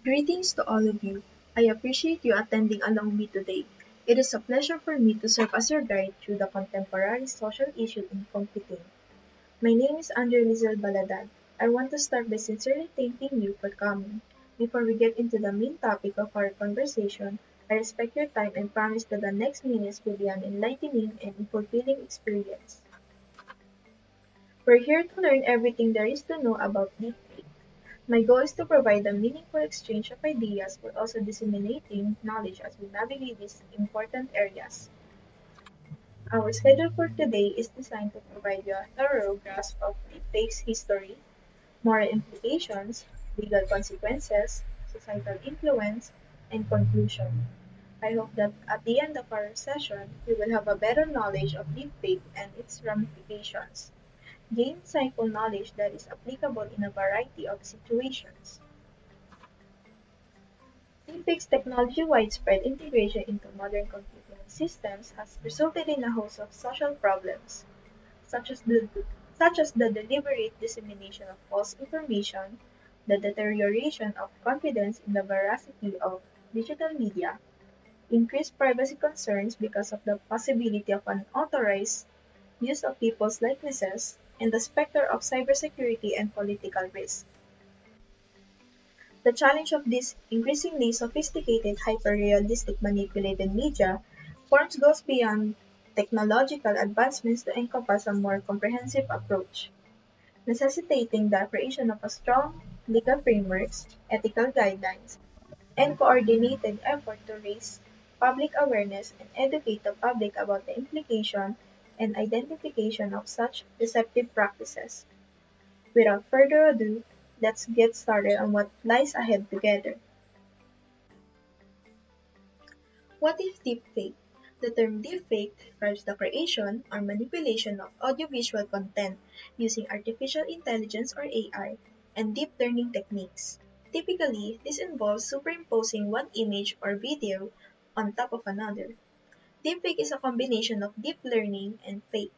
Greetings to all of you. I appreciate you attending along me today. It is a pleasure for me to serve as your guide through the contemporary social issue in computing. My name is Andrea Lizel Baladan. I want to start by sincerely thanking you for coming. Before we get into the main topic of our conversation, I respect your time and promise that the next minutes will be an enlightening and fulfilling experience. We're here to learn everything there is to know about deepfake. My goal is to provide a meaningful exchange of ideas while also disseminating knowledge as we navigate these important areas. Our schedule for today is designed to provide you a thorough grasp of deepfake's history, moral implications, legal consequences, societal influence, and conclusion. I hope that at the end of our session, you will have a better knowledge of deepfake and its ramifications. Gain insightful knowledge that is applicable in a variety of situations. Deepfakes technology widespread integration into modern computing systems has resulted in a host of social problems, such as the deliberate dissemination of false information, the deterioration of confidence in the veracity of digital media, increased privacy concerns because of the possibility of unauthorized use of people's likenesses, and the specter of cybersecurity and political risk. The challenge of this increasingly sophisticated hyper-realistic manipulated media forms goes beyond technological advancements to encompass a more comprehensive approach, necessitating the creation of a strong legal frameworks, ethical guidelines, and coordinated effort to raise public awareness and educate the public about the implication and identification of such deceptive practices. Without further ado, let's get started on what lies ahead together. What is deepfake? The term deepfake describes the creation or manipulation of audiovisual content using artificial intelligence or AI and deep learning techniques. Typically, this involves superimposing one image or video on top of another. Deepfake is a combination of deep learning and fake.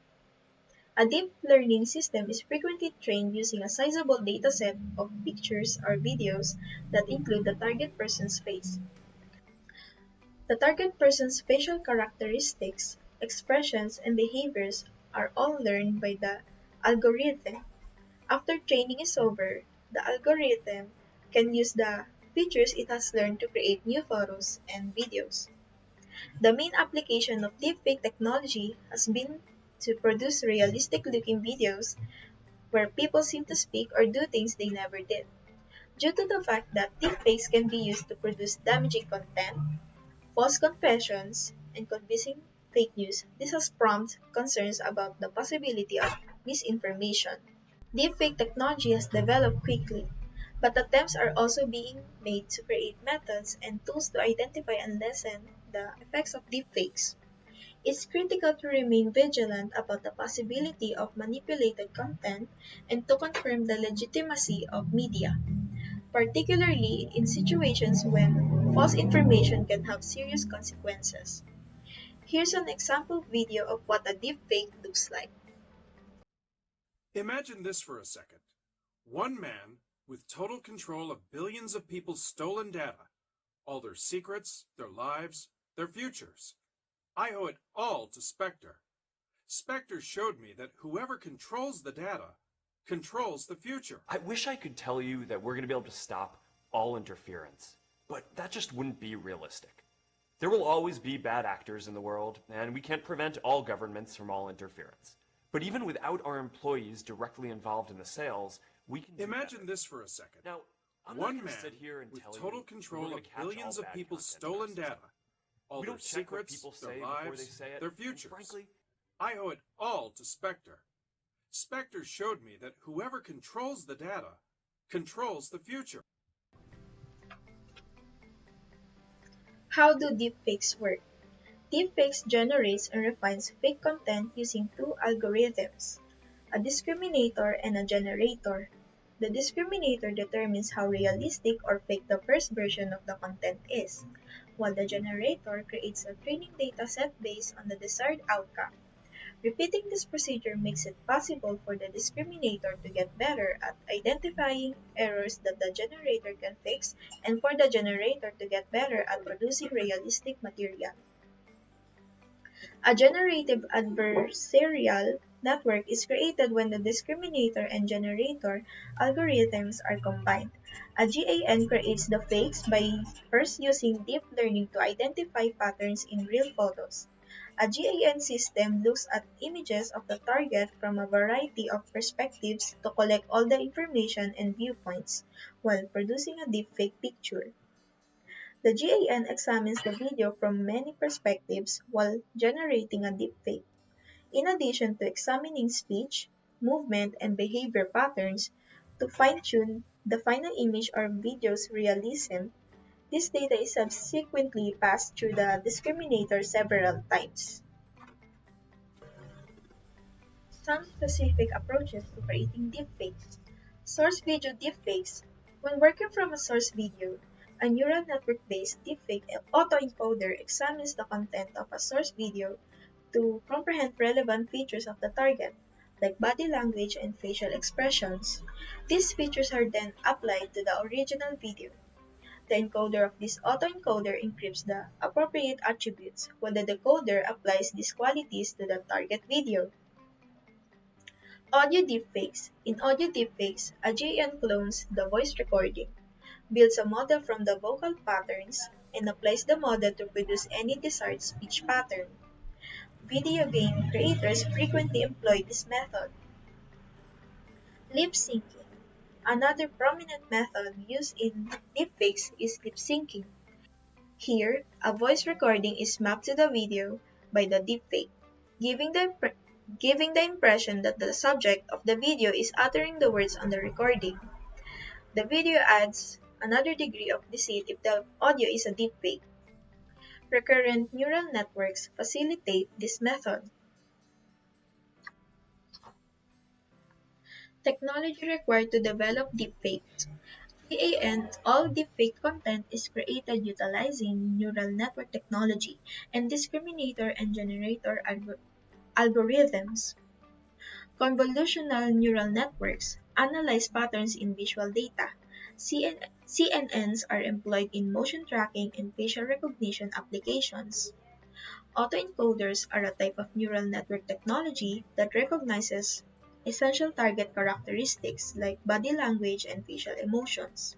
A deep learning system is frequently trained using a sizable dataset of pictures or videos that include the target person's face. The target person's facial characteristics, expressions, and behaviors are all learned by the algorithm. After training is over, the algorithm can use the features it has learned to create new photos and videos. The main application of deepfake technology has been to produce realistic looking videos where people seem to speak or do things they never did. Due to the fact that deepfakes can be used to produce damaging content, false confessions, and convincing fake news, this has prompted concerns about the possibility of misinformation. Deepfake technology has developed quickly, but attempts are also being made to create methods and tools to identify and lessen the effects of deepfakes. It's critical to remain vigilant about the possibility of manipulated content and to confirm the legitimacy of media, particularly in situations when false information can have serious consequences. Here's an example video of what a deepfake looks like. Imagine this for a second. One man with total control of billions of people's stolen data, all their secrets, their lives, their futures. I owe it all to Spectre. Spectre showed me that whoever controls the data controls the future. I wish I could tell you that we're going to be able to stop all interference, but that just wouldn't be realistic. There will always be bad actors in the world, and we can't prevent all governments from all interference. But even without our employees directly involved in the sales, we can Imagine better. this for a second. Now, I'm One not going man to sit here and with tell total you control we're of going to catch billions all of bad people's content stolen constantly. data, all We their don't check what secrets, people their say before they lives, say it. their And futures. frankly, I owe it all to Spectre. Spectre showed me that whoever controls the data controls the future. How do deepfakes work? Deepfakes generates and refines fake content using two algorithms, a discriminator and a generator. The discriminator determines how realistic or fake the first version of the content is, while the generator creates a training data set based on the desired outcome. Repeating this procedure makes it possible for the discriminator to get better at identifying errors that the generator can fix and for the generator to get better at producing realistic material. A generative adversarial network is created when the discriminator and generator algorithms are combined. A GAN creates the fakes by first using deep learning to identify patterns in real photos. A GAN system looks at images of the target from a variety of perspectives to collect all the information and viewpoints while producing a deepfake picture. The GAN examines the video from many perspectives while generating a deepfake. In addition to examining speech, movement, and behavior patterns to fine-tune the final image or video's realism, this data is subsequently passed through the discriminator several times. Some specific approaches to creating deepfakes. Source video deepfakes. When working from a source video, a neural network-based deepfake autoencoder examines the content of a source video to comprehend relevant features of the target, like body language and facial expressions. These features are then applied to the original video. The encoder of this autoencoder encrypts the appropriate attributes, while the decoder applies these qualities to the target video. Audio deepfakes. In audio deepfakes, a GN clones the voice recording, builds a model from the vocal patterns, and applies the model to produce any desired speech pattern. Video game creators frequently employ this method. Lip syncing. Another prominent method used in deepfakes is lip syncing. Here, a voice recording is mapped to the video by the deepfake, giving giving the impression that the subject of the video is uttering the words on the recording. The video adds another degree of deceit if the audio is a deepfake. Recurrent neural networks facilitate this method. Technology required to develop deepfakes. CAN, all deepfake content is created utilizing neural network technology and discriminator and generator algorithms. Convolutional neural networks analyze patterns in visual data. CNNs are employed in motion tracking and facial recognition applications. Autoencoders are a type of neural network technology that recognizes essential target characteristics like body language and facial emotions,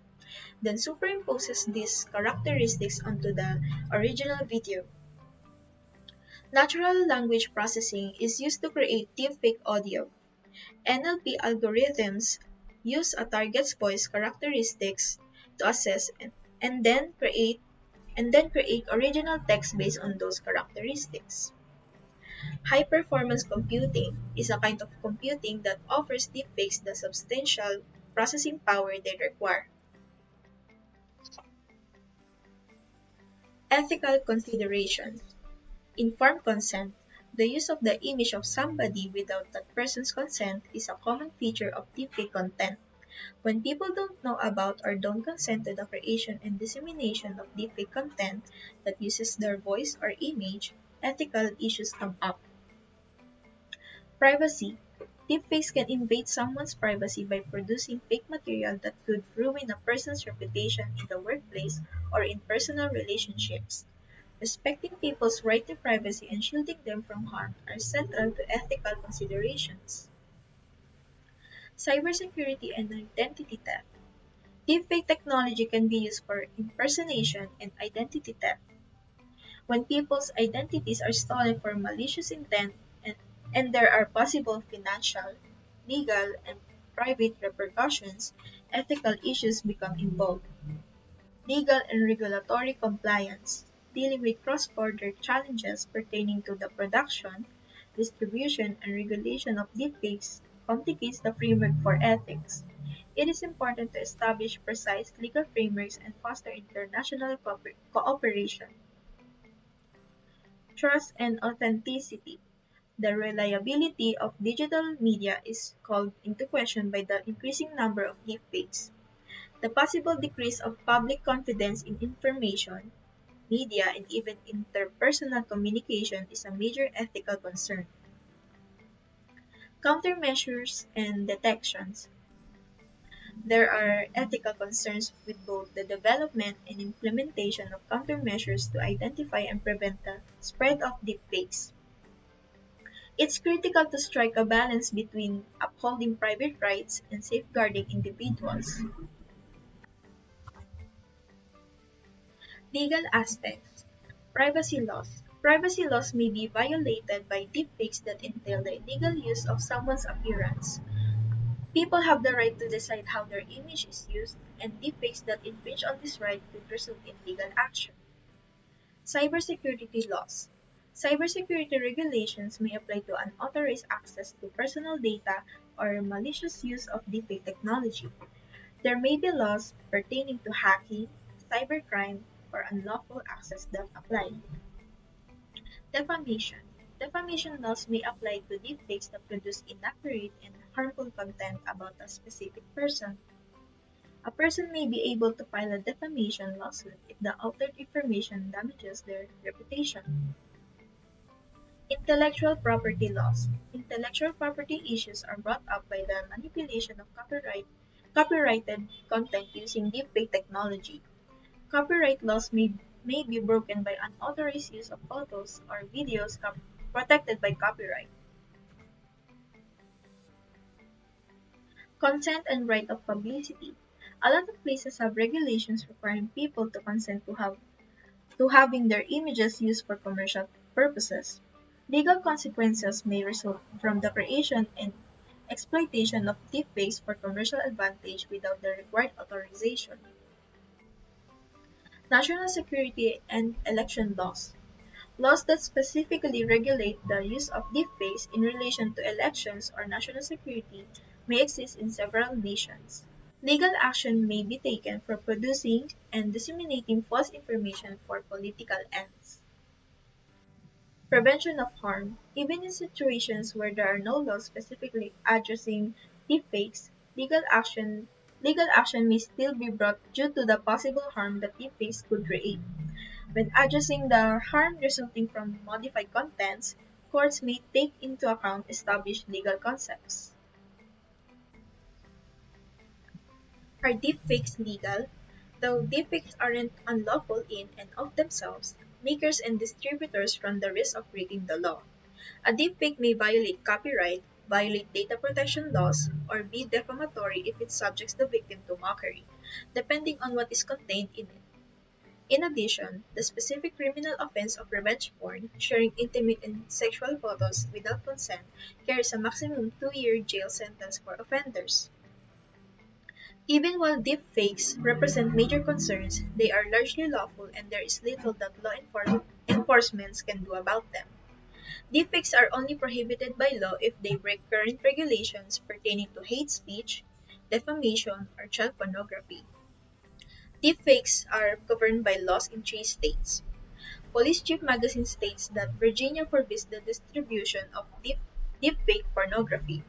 then superimposes these characteristics onto the original video. Natural language processing is used to create deepfake audio. NLP algorithms use a target's voice characteristics to assess and then create original text based on those characteristics. High performance computing is a kind of computing that offers deepfakes the substantial processing power they require. Ethical considerations. Informed consent. The use of the image of somebody without that person's consent is a common feature of deepfake content. When people don't know about or don't consent to the creation and dissemination of deepfake content that uses their voice or image, ethical issues come up. Privacy. Deepfakes can invade someone's privacy by producing fake material that could ruin a person's reputation in the workplace or in personal relationships. Respecting people's right to privacy and shielding them from harm are central to ethical considerations. Cybersecurity and identity theft. Deepfake technology can be used for impersonation and identity theft. When people's identities are stolen for malicious intent and there are possible financial, legal, and private repercussions, ethical issues become involved. Legal and regulatory compliance, dealing with cross-border challenges pertaining to the production, distribution, and regulation of deepfakes complicates the framework for ethics. It is important to establish precise legal frameworks and foster international cooperation. Trust and authenticity. The reliability of digital media is called into question by the increasing number of deepfakes. The possible decrease of public confidence in information, media, and even interpersonal communication is a major ethical concern. Countermeasures and detections. There are ethical concerns with both the development and implementation of countermeasures to identify and prevent the spread of deepfakes. It's critical to strike a balance between upholding private rights and safeguarding individuals. Legal aspects. Privacy laws. Privacy laws may be violated by deepfakes that entail the illegal use of someone's appearance. People have the right to decide how their image is used, and deepfakes that infringe on this right could result in legal action. Cybersecurity laws. Cybersecurity regulations may apply to unauthorized access to personal data or malicious use of deepfake technology. There may be laws pertaining to hacking, cybercrime, or unlawful access that apply. Defamation. Defamation laws may apply to deepfakes that produce inaccurate and harmful content about a specific person. A person may be able to file a defamation lawsuit if the altered information damages their reputation. Intellectual property laws. Intellectual property issues are brought up by the manipulation of copyrighted content using deepfake technology. Copyright laws may be broken by unauthorized use of photos or videos protected by copyright. Consent and right of publicity. A lot of places have regulations requiring people to consent to having their images used for commercial purposes. Legal consequences may result from the creation and exploitation of deepfakes for commercial advantage without the required authorization. National security and election laws. Laws that specifically regulate the use of deepfakes in relation to elections or national security may exist in several nations. Legal action may be taken for producing and disseminating false information for political ends. Prevention of harm. Even in situations where there are no laws specifically addressing deepfakes, legal action may still be brought due to the possible harm that deepfakes could create. When addressing the harm resulting from modified contents, courts may take into account established legal concepts. Are deepfakes legal? Though deepfakes aren't unlawful in and of themselves, makers and distributors run the risk of breaking the law. A deepfake may violate copyright, violate data protection laws, or be defamatory if it subjects the victim to mockery, depending on what is contained in it. In addition, the specific criminal offense of revenge porn, sharing intimate and sexual photos without consent, carries a maximum 2-year jail sentence for offenders. Even while deepfakes represent major concerns, they are largely lawful and there is little that enforcement can do about them. Deepfakes are only prohibited by law if they break current regulations pertaining to hate speech, defamation, or child pornography. Deepfakes are governed by laws in 3 states. Police Chief Magazine states that Virginia forbids the distribution of deepfake pornography.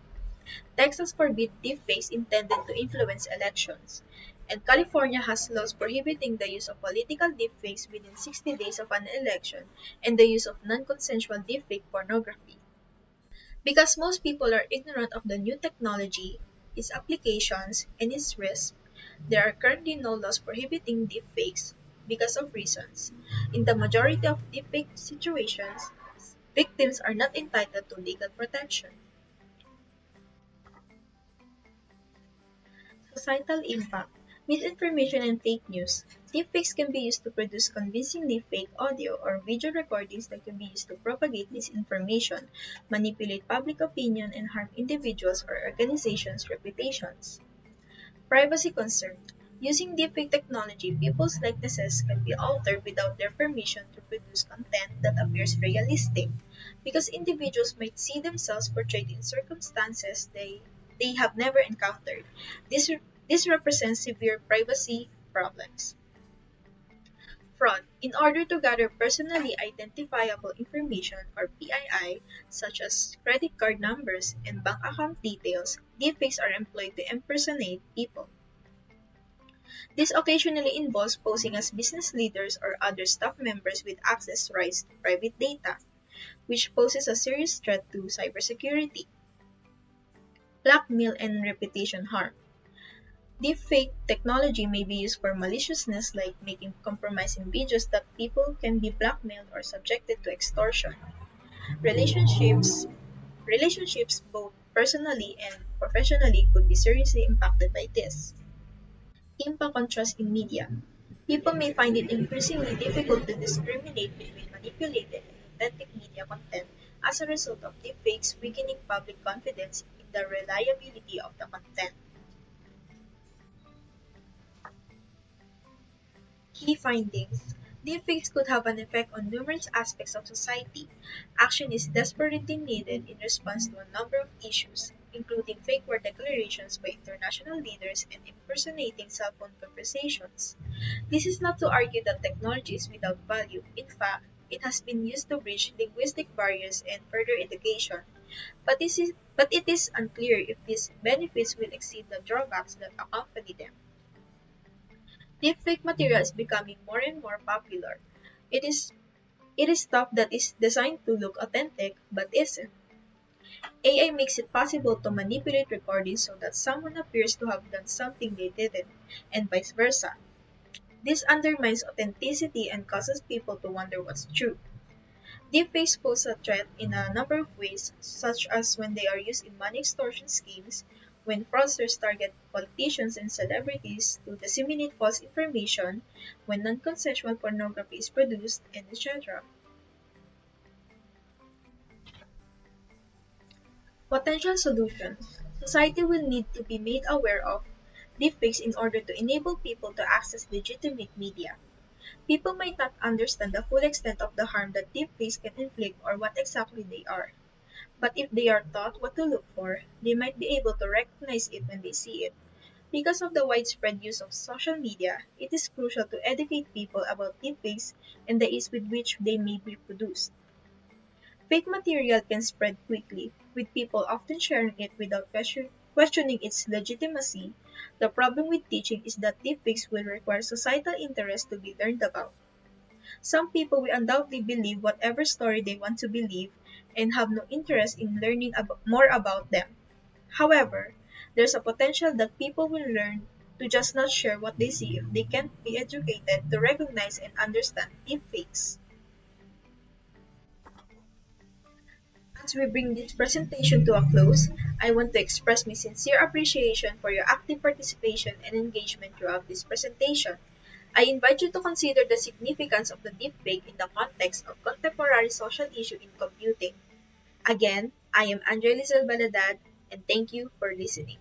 Texas forbids deepfakes intended to influence elections. And California has laws prohibiting the use of political deepfakes within 60 days of an election and the use of non-consensual deepfake pornography. Because most people are ignorant of the new technology, its applications, and its risks, there are currently no laws prohibiting deepfakes because of reasons. In the majority of deepfake situations, victims are not entitled to legal protection. Societal impact. Misinformation and fake news. Deepfakes can be used to produce convincingly fake audio or video recordings that can be used to propagate misinformation, manipulate public opinion, and harm individuals or organizations' reputations. Privacy concern. Using deepfake technology, people's likenesses can be altered without their permission to produce content that appears realistic, because individuals might see themselves portrayed in circumstances they have never encountered. This, this represents severe privacy problems. Fraud. In order to gather personally identifiable information or PII, such as credit card numbers and bank account details, deepfakes are employed to impersonate people. This occasionally involves posing as business leaders or other staff members with access rights to private data, which poses a serious threat to cybersecurity. blackmail, and reputation harm. Deepfake technology may be used for maliciousness like making compromising videos that people can be blackmailed or subjected to extortion. Relationships relationships both personally and professionally could be seriously impacted by this. Impact on trust in media. People may find it increasingly difficult to discriminate between manipulated and authentic media content as a result of deepfakes weakening public confidence in the reliability of the content. Key findings. Deepfakes could have an effect on numerous aspects of society. Action is desperately needed in response to a number of issues, including fake war declarations by international leaders and impersonating cell phone conversations. This is not to argue that technology is without value. In fact, it has been used to bridge linguistic barriers and further education. But it is unclear if these benefits will exceed the drawbacks that accompany them. Deepfake material is becoming more and more popular. It is it is stuff that is designed to look authentic but isn't. AI makes it possible to manipulate recordings so that someone appears to have done something they didn't, and vice versa. This undermines authenticity and causes people to wonder what's true. Deepfakes pose a threat in a number of ways, such as when they are used in money extortion schemes, when fraudsters target politicians and celebrities to disseminate false information, when non-consensual pornography is produced, and etc. Potential solutions. Society will need to be made aware of deepfakes in order to enable people to access legitimate media. People might not understand the full extent of the harm that deepfakes can inflict or what exactly they are. But if they are taught what to look for, they might be able to recognize it when they see it. Because of the widespread use of social media, it is crucial to educate people about deepfakes and the ease with which they may be produced. Fake material can spread quickly, with people often sharing it without questioning its legitimacy. The problem with teaching is that deepfakes will require societal interest to be learned about. Some people will undoubtedly believe whatever story they want to believe and have no interest in learning more about them. However, there's a potential that people will learn to just not share what they see if they can't be educated to recognize and understand deepfakes. As we bring this presentation to a close, I want to express my sincere appreciation for your active participation and engagement throughout this presentation. I invite you to consider the significance of the deepfake in the context of contemporary social issue in computing. Again, I am Andrea Lizelle Baladad, and thank you for listening.